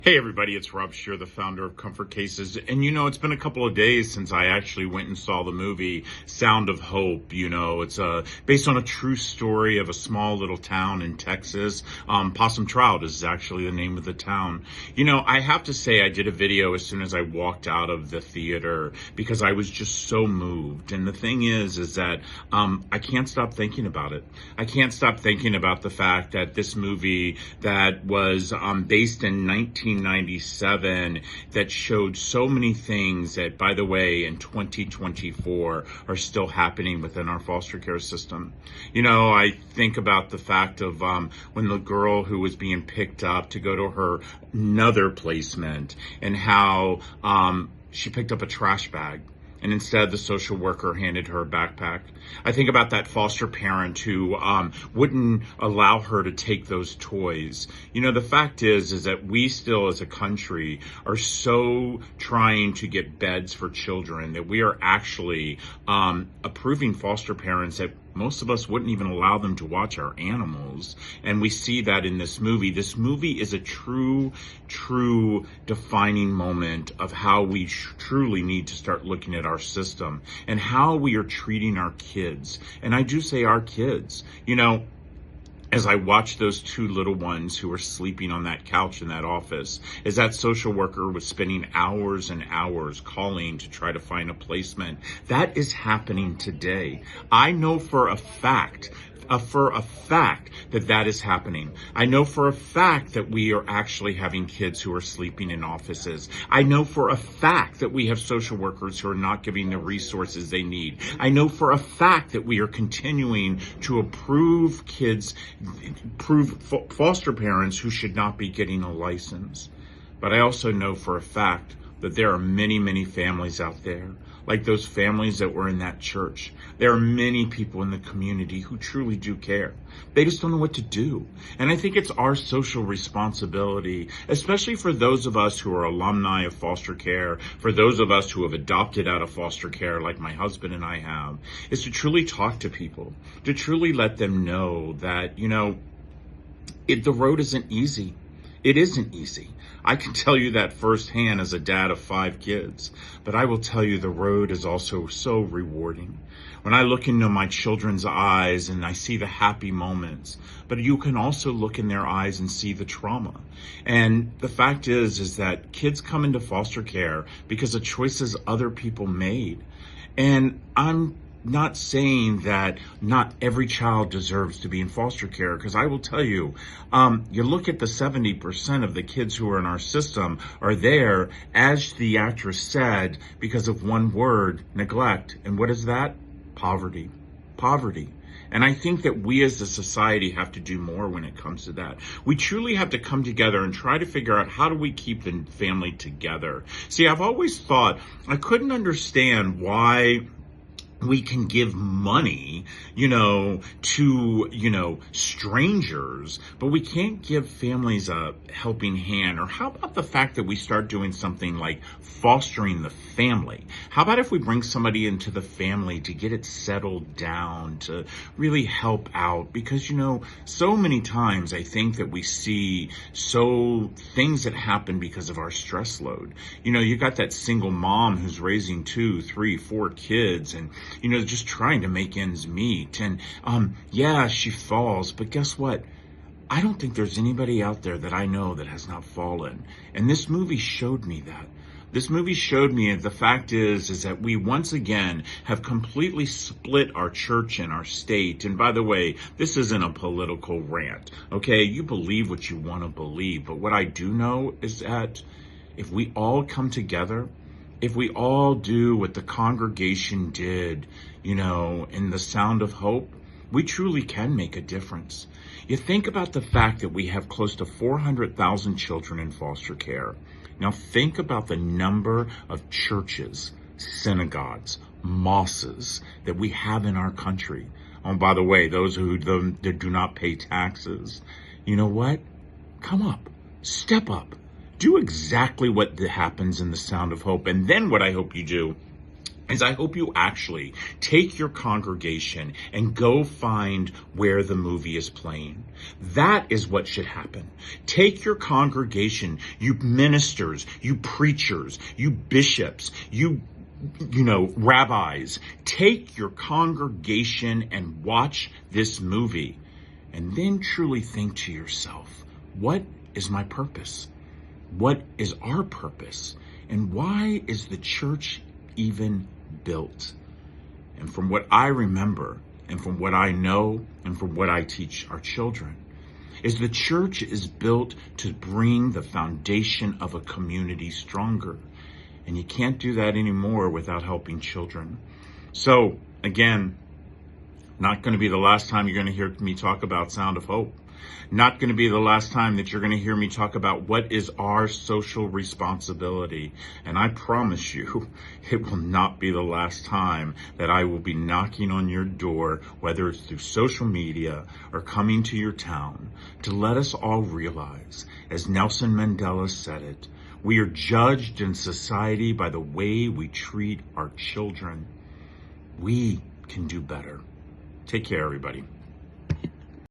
Hey everybody, it's Rob Scheer, the founder of Comfort Cases. And it's been a couple of days since I actually went and saw the movie Sound of Hope. It's based on a true story of a small little town in Texas. Possum is actually the name of the town. I have to say I did a video as soon as I walked out of the theater because I was just so moved. And the thing is that I can't stop thinking about it. I can't stop thinking about the fact that this movie that was based in 1997 that showed so many things that, by the way, in 2024 are still happening within our foster care system. I think about the fact of when the girl who was being picked up to go to her another placement and how she picked up a trash bag. And instead, the social worker handed her a backpack. I think about that foster parent who wouldn't allow her to take those toys. The fact is that we still, as a country, are so trying to get beds for children that we are actually approving foster parents that most of us wouldn't even allow them to watch our animals. And we see that in this movie. This movie is a true defining moment of how we truly need to start looking at our system and how we are treating our kids. And I do say our kids, as I watched those two little ones who were sleeping on that couch in that office, as that social worker was spending hours and hours calling to try to find a placement. That is happening today. I know for a fact that is happening. I know for a fact that we are actually having kids who are sleeping in offices. I know for a fact that we have social workers who are not giving the resources they need. I know for a fact that we are continuing to approve foster parents who should not be getting a license. But I also know for a fact that there are many, many families out there, like those families that were in that church. There are many people in the community who truly do care. They just don't know what to do. And I think it's our social responsibility, especially for those of us who are alumni of foster care, for those of us who have adopted out of foster care, like my husband and I have, is to truly talk to people, to truly let them know that, the road isn't easy. It isn't easy. I can tell you that firsthand as a dad of 5 kids, but I will tell you the road is also so rewarding. When I look into my children's eyes and I see the happy moments, but you can also look in their eyes and see the trauma. And the fact is that kids come into foster care because of choices other people made. And I'm not saying that not every child deserves to be in foster care, because I will tell you, you look at the 70% of the kids who are in our system are there, as the actress said, because of one word, neglect. And what is that? Poverty. And I think that we as a society have to do more when it comes to that. We truly have to come together and try to figure out how do we keep the family together. See, I've always thought I couldn't understand why we can give money, to, strangers, but we can't give families a helping hand. Or how about the fact that we start doing something like fostering the family? How about if we bring somebody into the family to get it settled down, to really help out? Because, so many times I think that we see things that happen because of our stress load. You got that single mom who's raising 2, 3, 4 kids and, just trying to make ends meet. And she falls, but guess what? I don't think there's anybody out there that I know that has not fallen. And this movie showed me that. This movie showed me the fact is that we once again have completely split our church and our state. And by the way, this isn't a political rant, okay? You believe what you want to believe. But what I do know is that if we all come together, if we all do what the congregation did, in the Sound of Hope, we truly can make a difference. You think about the fact that we have close to 400,000 children in foster care. Now think about the number of churches, synagogues, mosques that we have in our country. Oh, by the way, those who do not pay taxes. You know what? Come up, step up. Do exactly what happens in the Sound of Hope. And then what I hope you do is I hope you actually take your congregation and go find where the movie is playing. That is what should happen. Take your congregation, you ministers, you preachers, you bishops, you rabbis, take your congregation and watch this movie, and then truly think to yourself, what is my purpose? What is our purpose? And why is the church even built? And from what I remember, and from what I know, and from what I teach our children, is the church is built to bring the foundation of a community stronger. And you can't do that anymore without helping children. So, again, not going to be the last time you're going to hear me talk about Sound of Hope. Not going to be the last time that you're going to hear me talk about what is our social responsibility. And I promise you, it will not be the last time that I will be knocking on your door, whether it's through social media or coming to your town, to let us all realize, as Nelson Mandela said it, we are judged in society by the way we treat our children. We can do better. Take care, everybody.